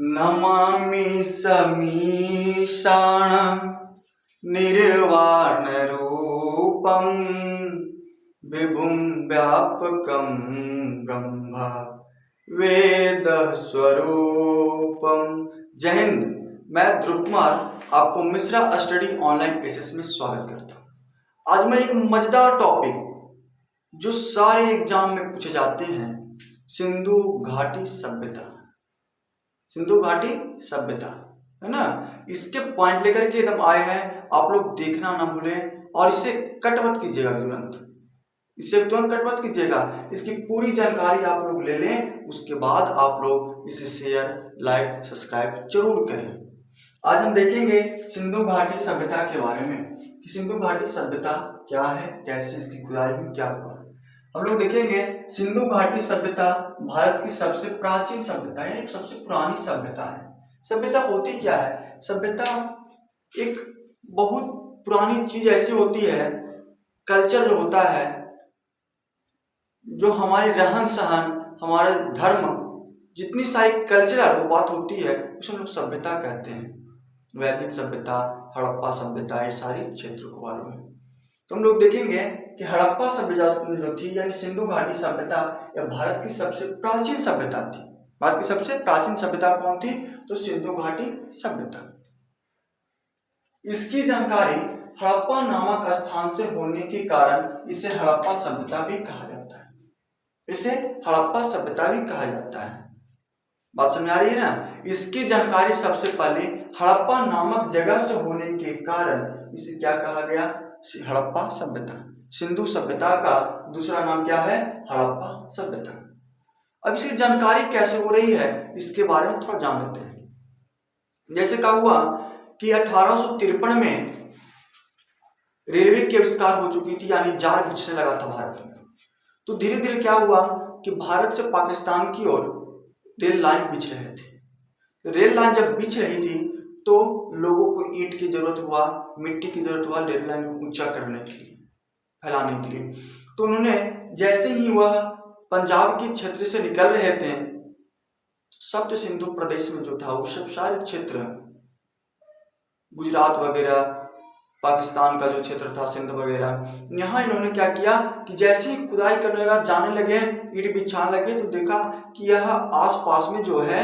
नमामि समीशान निर्वाणरूपं विभुं व्यापकं ब्रह्म वेदस्वरूपं। जय हिंद। मैं ध्रुव कुमार आपको मिश्रा स्टडी ऑनलाइन क्लासेस में स्वागत करता हूँ। आज मैं एक मजेदार टॉपिक जो सारे एग्जाम में पूछे जाते हैं, सिंधु घाटी सभ्यता। सिंधु घाटी सभ्यता है ना, इसके पॉइंट लेकर के एकदम आए हैं। आप लोग देखना ना भूलें और इसे कट मत कीजिएगा, इसे तुरंत कट मत कीजिएगा। इसकी पूरी जानकारी आप लोग ले लें, उसके बाद आप लोग इसे शेयर लाइक सब्सक्राइब जरूर करें। आज हम देखेंगे सिंधु घाटी सभ्यता के बारे में कि सिंधु घाटी सभ्यता क्या है, कैसे इसकी खुदाई में क्या हुआ। हम लोग देखेंगे सिंधु घाटी सभ्यता भारत की सबसे प्राचीन सभ्यता है, एक सबसे पुरानी सभ्यता है। सभ्यता होती क्या है? सभ्यता एक बहुत पुरानी चीज ऐसी होती है, कल्चर जो होता है, जो हमारे रहन सहन, हमारा धर्म, जितनी सारी कल्चरल बात होती है उसे हम लोग सभ्यता कहते हैं। वैदिक सभ्यता, हड़प्पा सभ्यता, ये सारी क्षेत्र को मालूम है। तो हम लोग देखेंगे कि हड़प्पा सभ्यता जो थी यानी सिंधु घाटी सभ्यता, यह भारत की सबसे प्राचीन सभ्यता थी। भारत की सबसे प्राचीन सभ्यता कौन थी? तो सिंधु घाटी सभ्यता। इसकी जानकारी हड़प्पा नामक स्थान से होने के कारण इसे हड़प्पा सभ्यता भी कहा जाता है। इसे हड़प्पा सभ्यता भी कहा जाता है। बात समझ आ रही है ना? इसकी जानकारी सबसे पहले हड़प्पा नामक जगह से होने के कारण इसे क्या कहा गया? हड़प्पा सभ्यता। सिंधु सभ्यता का दूसरा नाम क्या है? हड़प्पा सभ्यता। अब इसकी जानकारी कैसे हो रही है इसके बारे में थोड़ा जान लेते हैं। जैसे क्या हुआ कि 1853 में रेलवे की आविष्कार हो चुकी थी, यानी जाल बिछने लगा था भारत में। तो धीरे धीरे क्या हुआ कि भारत से पाकिस्तान की ओर रेल लाइन बिछ रहे थे। रेल लाइन जब बिछ रही थी तो लोगों को ईंट की जरूरत हुआ, मिट्टी की जरूरत हुआ रेल लाइन को ऊंचा करने के लिए, फैलाने के लिए। तो उन्होंने जैसे ही वह पंजाब के क्षेत्र से निकल रहे थे, सप्त सिंधु प्रदेश में जो था वो सब सारे क्षेत्र, गुजरात वगैरह, पाकिस्तान का जो क्षेत्र था सिंध वगैरह, यहाँ इन्होंने क्या किया कि जैसे ही खुदाई करने लगा, जाने लगे, ईंट बिछाने लगे, तो देखा कि यह आसपास में जो है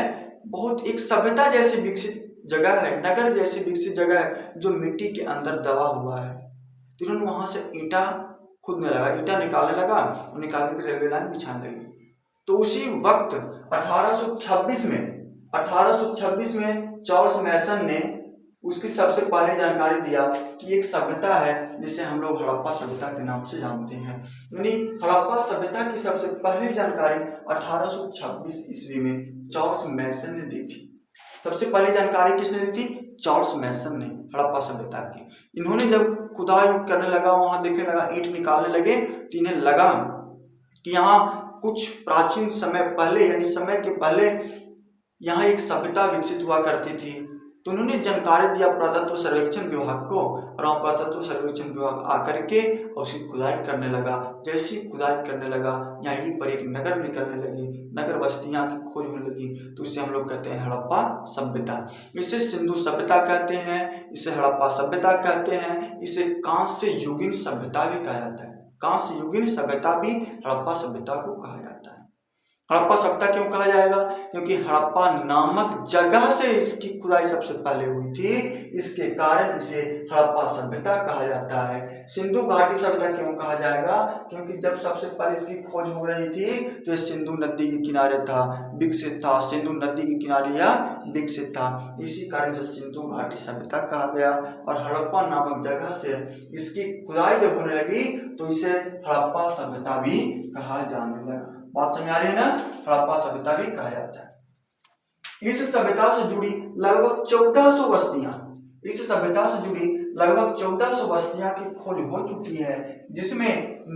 बहुत एक सभ्यता जैसी विकसित जगह है, नगर जैसी विकसित जगह है जो मिट्टी के अंदर दबा हुआ है। तो इन्होंने वहां से ईंटा खुदने लगा, ईंटा निकालने लगा और निकाल कर रेलवे लाइन बिछाने लगे। तो उसी वक्त 1826 में चार्ल्स मैसन ने उसकी सबसे पहले जानकारी दिया कि एक सभ्यता है जिसे हम लोग हड़प्पा सभ्यता के नाम से जानते हैं। यानी हड़प्पा सभ्यता की सबसे पहली जानकारी 1826 ईस्वी में चार्ल्स मैसन ने दी थी। सबसे पहली जानकारी किसने दी थी? चार्ल्स मैसन ने, हड़प्पा सभ्यता की। इन्होंने जब खुदाई करने लगा, वहां देखने लगा, ईंट निकालने लगे, तो इन्हें लगा कि यहाँ कुछ प्राचीन समय पहले, यानी समय के पहले यहाँ एक सभ्यता विकसित हुआ करती थी। तो उन्होंने जानकारी दिया पुरातत्व सर्वेक्षण विभाग को, और वहाँ पुरातत्व सर्वेक्षण विभाग आकर के उसकी खुदाई करने लगा। जैसी खुदाई करने लगा, यहीं पर एक नगर निकलने लगी, नगर बस्तियाँ की खोज होने लगी। तो इसे हम लोग कहते हैं हड़प्पा सभ्यता। इसे सिंधु सभ्यता कहते हैं, इसे हड़प्पा सभ्यता कहते हैं, इसे कांस्य युगीन सभ्यता भी कहा जाता है। कांस्य युगीन सभ्यता भी हड़प्पा सभ्यता को कहा जाता है। हड़प्पा सभ्यता क्यों कहा जाएगा? क्योंकि हड़प्पा नामक जगह से इसकी खुदाई सबसे पहले हुई थी, इसके कारण इसे हड़प्पा सभ्यता कहा जाता है। सिंधु घाटी सभ्यता क्यों कहा जाएगा? क्योंकि जब सबसे पहले इसकी खोज हो रही थी तो ये सिंधु नदी के किनारे था, विकसित था, सिंधु नदी के किनारे यह विकसित था, इसी कारण से सिंधु घाटी सभ्यता कहा गया। और हड़प्पा नामक जगह से इसकी खुदाई जब होने लगी तो इसे हड़प्पा सभ्यता भी कहा जाने लगा। बात समझ आ रही है ना? हड़प्पा सभ्यता भी कहा जाता है। इस सभ्यता से जुड़ी लगभग 1400 बस्तियां, इस सभ्यता से जुड़ी लगभग 1400 बस्तियां की खोज हो चुकी है, जिसमें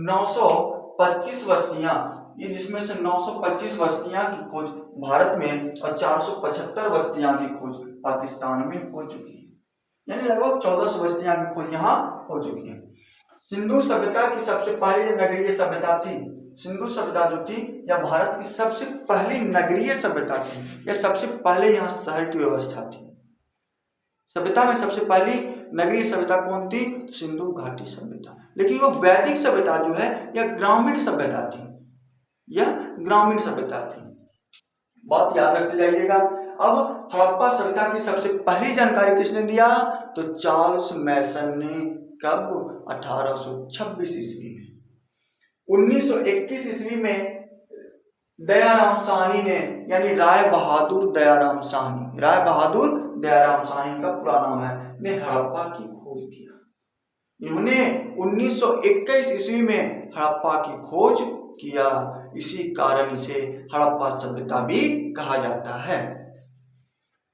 925 बस्तियां, जिसमें से 925 बस्तियां की खोज भारत में और 475 बस्तियां की खोज पाकिस्तान में हो चुकी है। यानी लगभग 1400 बस्तियां की खोज यहाँ हो चुकी है। सिंधु सभ्यता की सबसे पहली नगरीय सभ्यता थी, सिंधु सभ्यता जो थी यह भारत की सबसे पहली नगरीय सभ्यता थी। यह सबसे पहले यहाँ शहर की व्यवस्था थी। सभ्यता में सबसे पहली नगरीय सभ्यता कौन थी? सिंधु घाटी सभ्यता। लेकिन वो वैदिक सभ्यता जो है यह ग्रामीण सभ्यता थी, यह ग्रामीण सभ्यता थी। बात याद रखते जाइएगा। अब हड़प्पा सभ्यता की सबसे पहली जानकारी किसने दिया? तो चार्ल्स मैसन ने। कब? 1826 ईस्वी में। 1921 ईस्वी में दयाराम साहनी ने, यानी राय बहादुर दयाराम साहनी, राय बहादुर दयाराम साहनी का पूरा नाम है, ने हड़प्पा की खोज किया। इन्होंने 1921 ईस्वी में हड़प्पा की खोज किया। इसी कारण इसे हड़प्पा सभ्यता भी कहा जाता है।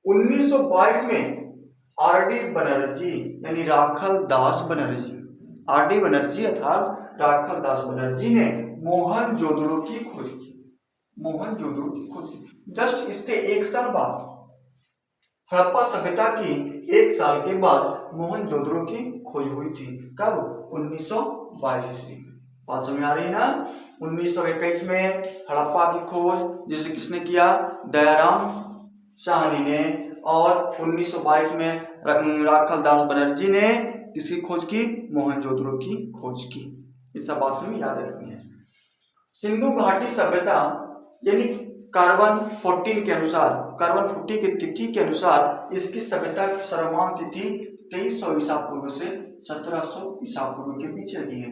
1922 में आर.डी. बनर्जी यानी राखल दास बनर्जी, आर.डी. बनर्जी अर्थात राखल दास बनर्जी ने मोहनजोदड़ो की खोज की। मोहनजोदड़ो की खोज की। जस्ट इसके एक साल बाद, हड़प्पा सभ्यता की एक साल के बाद मोहनजोदड़ो की खोज हुई थी। कब? 1922 ईस्वी में। बात समझ आ रही है ना? 1921 में हड़प्पा की खोज जिसे किसने किया? दयाराम साहनी ने। और 1922 में राखल दास बनर्जी ने किसकी खोज की? मोहनजोदड़ो की खोज की। ये सब बात हमें याद रखनी है। सिंधु घाटी सभ्यता यानी कार्बन 14 के अनुसार, कार्बन 40 की तिथि के अनुसार इसकी सभ्यता की सर्वमान्य तिथि 2300 ईसा पूर्व से 1700 ईसा पूर्व के बीच रखी है।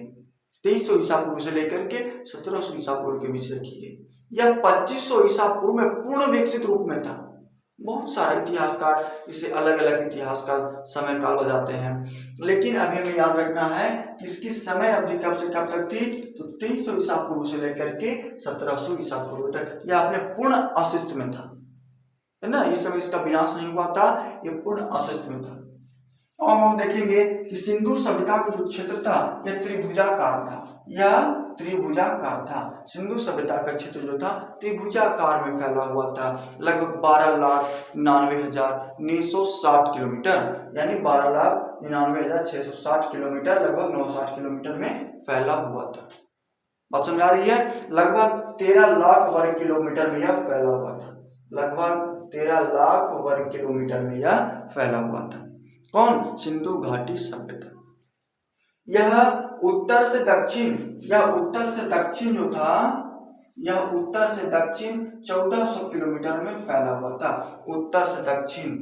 2300 ईसा पूर्व से लेकर के 1700 ईसा पूर्व के बीच रखी है। यह 2500 ईसा पूर्व में पूर्ण विकसित रूप में था। बहुत सारे इतिहासकार इसे अलग अलग इतिहास का समय काल बताते हैं, लेकिन अभी हमें याद रखना है इसकी समय अवधि कब से कब तक थी? तो 2300 ईसा पूर्व से लेकर के 1700 ईसा पूर्व तक यह अपने पूर्ण अस्तित्व में था, है ना। इस समय इसका विनाश नहीं हुआ था, यह पूर्ण अस्तित्व में था। और हम देखेंगे कि सिंधु सभ्यता का जो क्षेत्र था यह त्रिभुजाकार था। यह त्रिभुजाकार था। सिंधु सभ्यता का क्षेत्र जो था त्रिभुजाकार में फैला हुआ था। लगभग 12,99,960 किलोमीटर, यानी 12,99,660 किलोमीटर, लगभग 960 किलोमीटर में फैला हुआ था। बात समझ आ रही है? लगभग 13 लाख वर्ग किलोमीटर में यह फैला हुआ था। लगभग 13 लाख वर्ग किलोमीटर में यह फैला हुआ था। कौन? सिंधु घाटी सभ्यता। यह उत्तर से दक्षिण, यह उत्तर से दक्षिण जो था, यह उत्तर से दक्षिण 1400 किलोमीटर में फैला हुआ था। उत्तर से दक्षिण,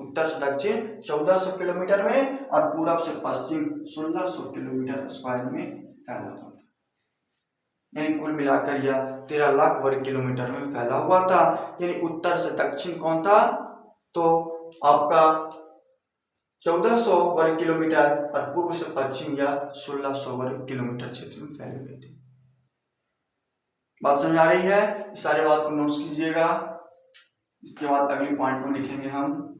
उत्तर से दक्षिण 1400 किलोमीटर में और पूरब से पश्चिम 1600 किलोमीटर स्क्वायर में फैला हुआ था। यानी कुल मिलाकर यह 13 लाख वर्ग किलोमीटर में फैला हुआ था। यानी उत्तर से दक्षिण कौन था? तो आपका 1400 वर्ग किलोमीटर और पूर्व से पश्चिम या 1600 वर्ग किलोमीटर क्षेत्र में फैले हुए थे। बात समझ आ रही है? सारे बात को नोट्स कीजिएगा। इसके बाद अगली पॉइंट को लिखेंगे हम।